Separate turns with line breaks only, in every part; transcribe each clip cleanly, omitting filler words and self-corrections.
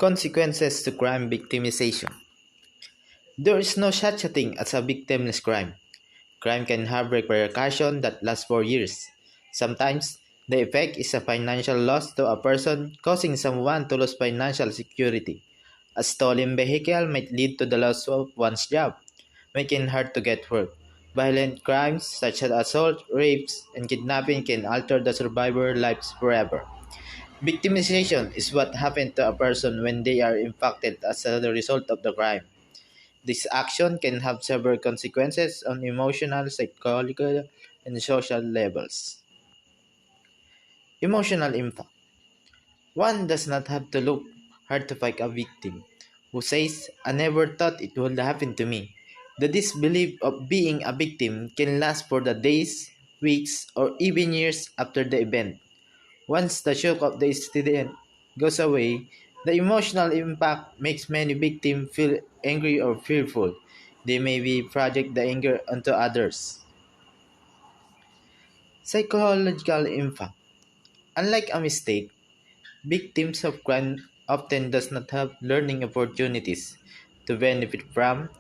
Consequences to crime victimization. There is no such a thing as a victimless crime. Crime can have repercussions that last for years. Sometimes, the effect is a financial loss to a person, causing someone to lose financial security. A stolen vehicle might lead to the loss of one's job, making it hard to get work. Violent crimes such as assault, rapes, and kidnapping can alter the survivor's lives forever. Victimization is what happens to a person when they are impacted as a result of the crime. This action can have several consequences on emotional, psychological, and social levels. Emotional impact. One does not have to look hard to find a victim who says, "I never thought it would happen to me." The disbelief of being a victim can last for the days, weeks, or even years after the event. Once the shock of the incident goes away, the emotional impact makes many victims feel angry or fearful. They may be project the anger onto others. Psychological impact. Unlike a mistake, victims of crime often does not have learning opportunities to benefit from.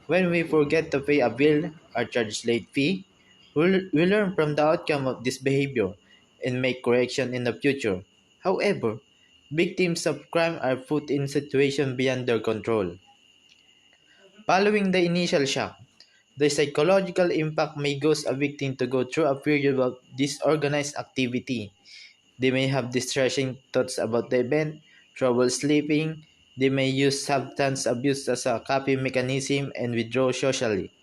When we forget to pay a bill or charge late fee, we learn from the outcome of this behavior and make correction in the future. However, victims of crime are put in situations beyond their control. Following the initial shock, the psychological impact may cause a victim to go through a period of disorganized activity. They may have distressing thoughts about the event, trouble sleeping, they may use substance abuse as a coping mechanism and withdraw socially.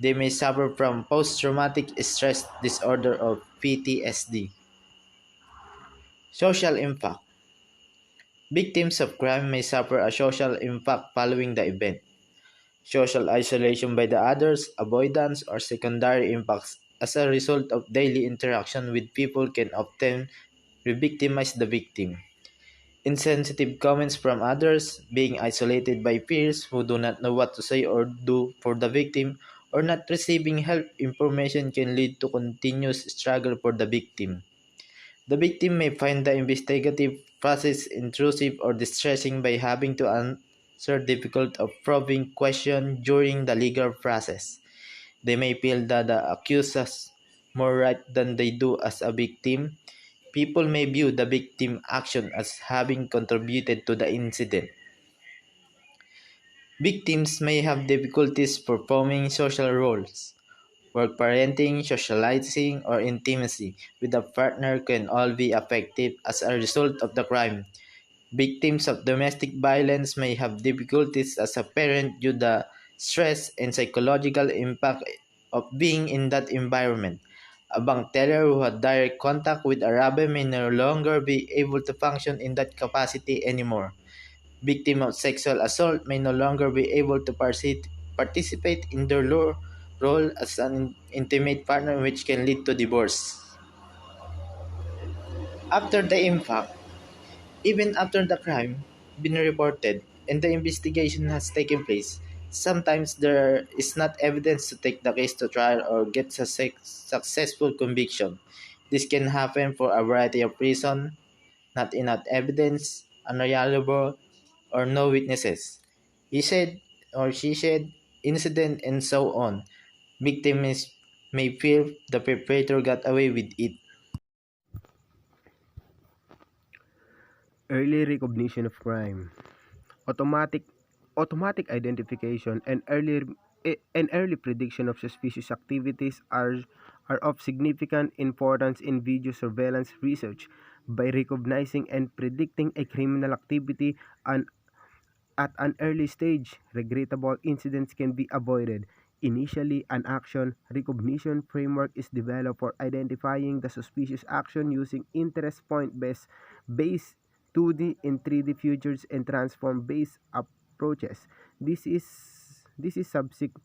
They may suffer from post-traumatic stress disorder or PTSD. Social impact. Victims of crime may suffer a social impact following the event. Social isolation by the others, avoidance, or secondary impacts as a result of daily interaction with people can often re-victimize the victim. Insensitive comments from others, being isolated by peers who do not know what to say or do for the victim, or not receiving help information can lead to continuous struggle for the victim. The victim may find the investigative process intrusive or distressing by having to answer difficult or probing questions during the legal process. They may feel that the accused has more right than they do as a victim. People may view the victim action as having contributed to the incident. Victims may have difficulties performing social roles. Work, parenting, socializing, or intimacy with a partner can all be affected as a result of the crime. Victims of domestic violence may have difficulties as a parent due to the stress and psychological impact of being in that environment. A bank teller who had direct contact with a robber may no longer be able to function in that capacity anymore. Victims of sexual assault may no longer be able to participate in their role as an intimate partner, which can lead to divorce. After the impact, even after the crime been reported and the investigation has taken place, sometimes there is not evidence to take the case to trial or get a successful conviction. This can happen for a variety of reasons: not enough evidence, unreliable, or no witnesses. He said or she said, incident, and so on. Victims may feel the perpetrator got away with it.
Early recognition of crime, automatic automatic identification, and early prediction of suspicious activities are of significant importance in video surveillance research. By recognizing and predicting a criminal activity and at an early stage, regrettable incidents can be avoided. Initially, an action recognition framework is developed for identifying the suspicious action using interest point based 2D and 3D features and transform based approaches. This is this is subsequent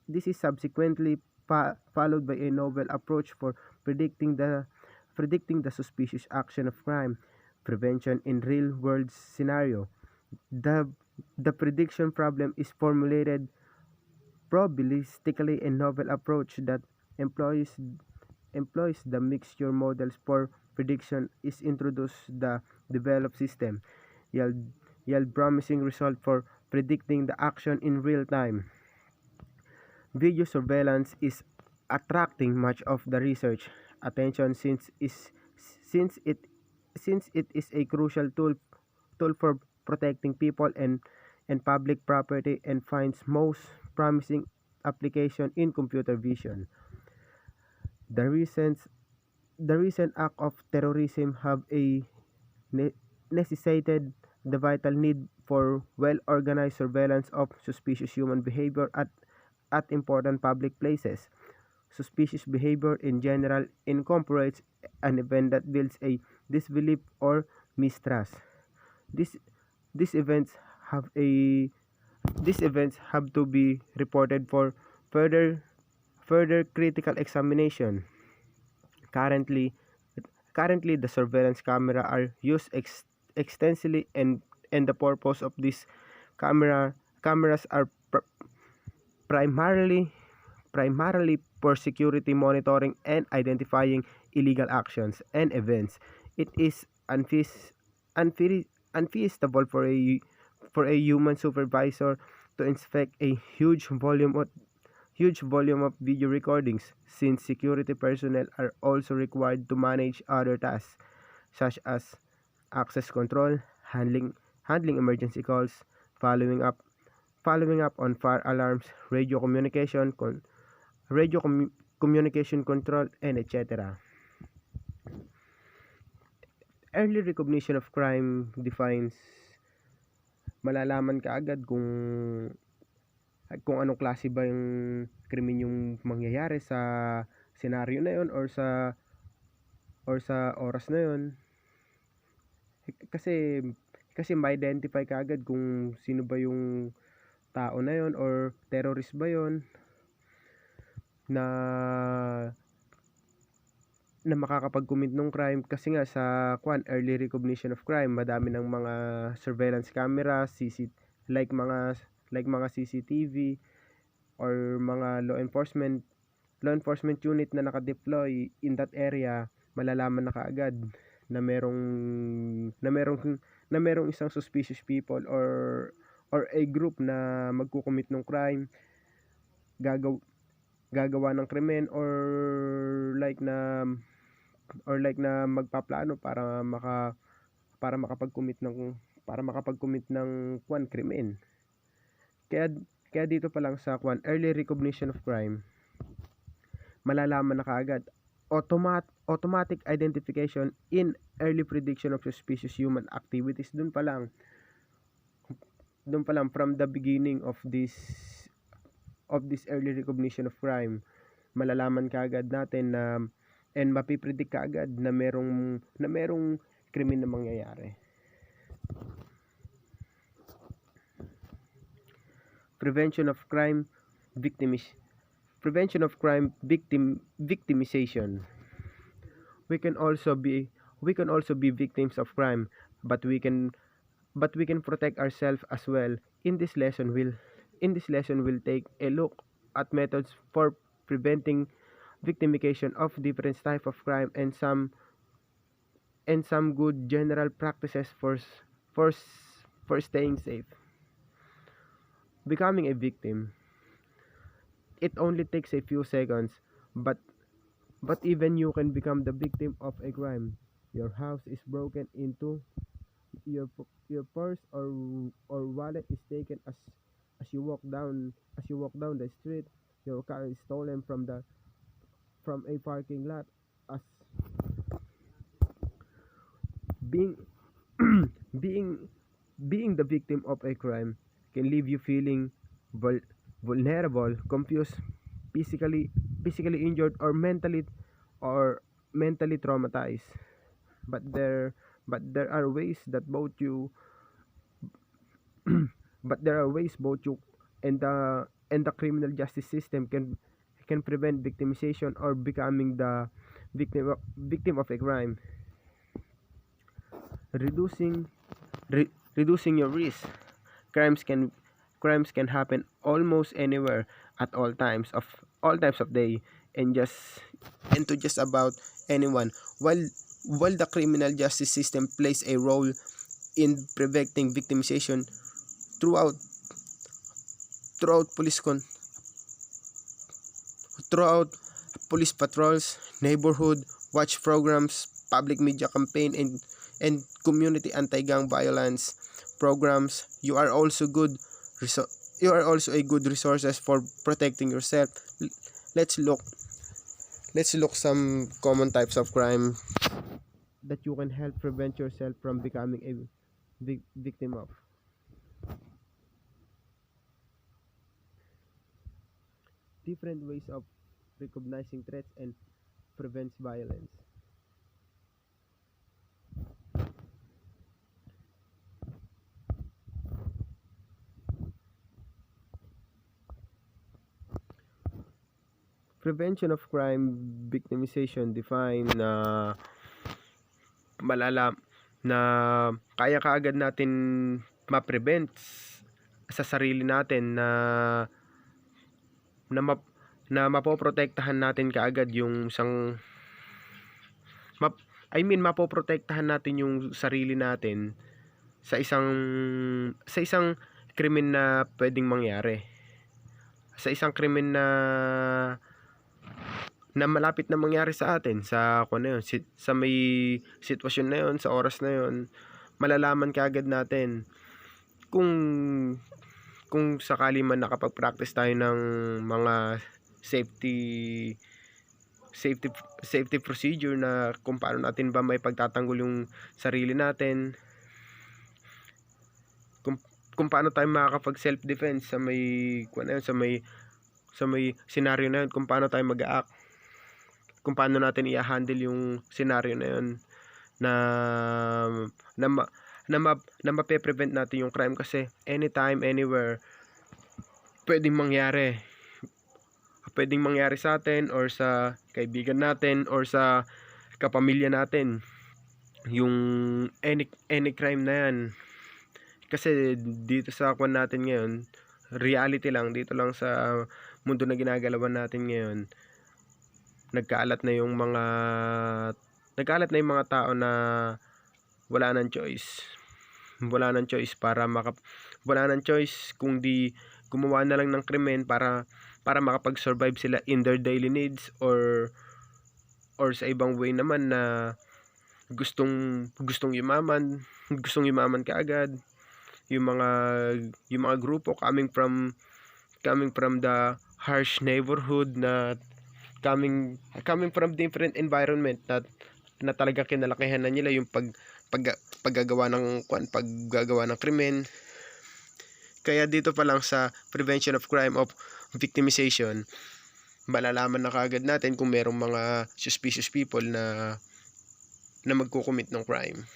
this is subsequently followed by a novel approach for predicting the predicting the suspicious action of crime prevention in real world scenario. The the prediction problem is formulated probabilistically. A novel approach that employs employs the mixture models for prediction is introduced. The developed system yield yield promising result for predicting the action in real time. Video surveillance is attracting much of the research attention since it since it is a crucial tool for protecting people and public property and finds most promising application in computer vision. The recent the recent act of terrorism have a ne- necessitated the vital need for well-organized surveillance of suspicious human behavior at important public places. Suspicious behavior in general incorporates an event that builds a disbelief or mistrust. This these events have a these events have to be reported for further critical examination. Currently, currently the surveillance camera are used extensively and the purpose of these cameras are primarily for security monitoring and identifying illegal actions and events. It is unfeasible for a human supervisor to inspect a huge volume of video recordings since security personnel are also required to manage other tasks such as access control, handling emergency calls, following up on fire alarms, radio communication control, and etc. Early recognition of crime defines malalaman ka agad kung anong klase ba yung krimen yung mangyayari sa senaryo na yon or sa oras na yon kasi ma-identify ka agad kung sino ba yung tao na yon or terrorist ba yon na makakapag-commit ng crime kasi nga sa early recognition of crime madami ng mga surveillance camera like mga CCTV or mga law enforcement unit na naka-deploy in that area. Malalaman na kaagad na merong isang suspicious people or a group na magko-commit ng crime, gagawa ng krimen or like na magpaplano para makapag-commit ng krimen. Kaya dito pa lang sa early recognition of crime, malalaman na kaagad. Automatic identification in early prediction of suspicious human activities. Doon pa lang from the beginning of this early recognition of crime, malalaman kaagad natin na and mapipredict kaagad na merong krimen na mangyayari. Prevention of crime victimization. We can also be victims of crime, but we can protect ourselves as well. In this lesson we'll take a look at methods for preventing victimization of different type of crime and some good general practices for staying safe. Becoming a victim, it only takes a few seconds, but even you can become the victim of a crime. Your house is broken into, your purse or wallet is taken as you walk down the street, your car is stolen from a parking lot. As being being the victim of a crime can leave you feeling vulnerable, confused, physically injured, or mentally traumatized. But there are ways that both you and the criminal justice system can prevent victimization or becoming the victim of a crime. Reducing your risk. Crimes can happen almost anywhere at all times of day and to just about anyone. While the criminal justice system plays a role in preventing victimization throughout throughout police con throughout police patrols, neighborhood watch programs, public media campaign, and community anti-gang violence programs. You are also a good resources for protecting yourself. Let's look let's look some common types of crime that you can help prevent yourself from becoming a victim of. Different ways of recognizing threats and prevents violence. Prevention of crime victimization define na malala na kaya kaagad natin ma-prevent sa sarili natin na map, na mapoprotektahan natin kaagad yung isang map, mapoprotektahan natin yung sarili natin sa isang krimen na pwedeng mangyari. Sa isang krimen na malapit na mangyari sa atin sa kung ano yun, sa may sitwasyon na yun, sa oras na yun, malalaman kaagad natin kung sakali man nakapag-practice tayo ng mga safety safety procedure na kung paano natin ba may pagtatanggol yung sarili natin, kung paano tayo makakapag self defense sa may kung ano yun, sa may scenario na yun, kung paano tayo mag-act, kung paano natin i-handle yung scenario na yun na mape-prevent natin yung crime kasi anytime, anywhere pwedeng mangyari sa atin or sa kaibigan natin or sa kapamilya natin yung any crime na yan. Kasi dito sa kwan natin ngayon, reality lang, dito lang sa mundo na ginagalawan natin ngayon, nagkaalat na yung mga tao na wala nang choice wala nang choice kung di gumawa na lang ng krimen para makapag-survive sila in their daily needs or sa ibang way naman na gustong yumaman kaagad. Yung mga grupo coming from the harsh neighborhood na coming from different environment na talaga kinalakihan na nila yung paggagawa ng krimen. Kaya dito pa lang sa prevention of crime of victimization, malalaman na kaagad natin kung merong mga suspicious people na magko-commit ng crime.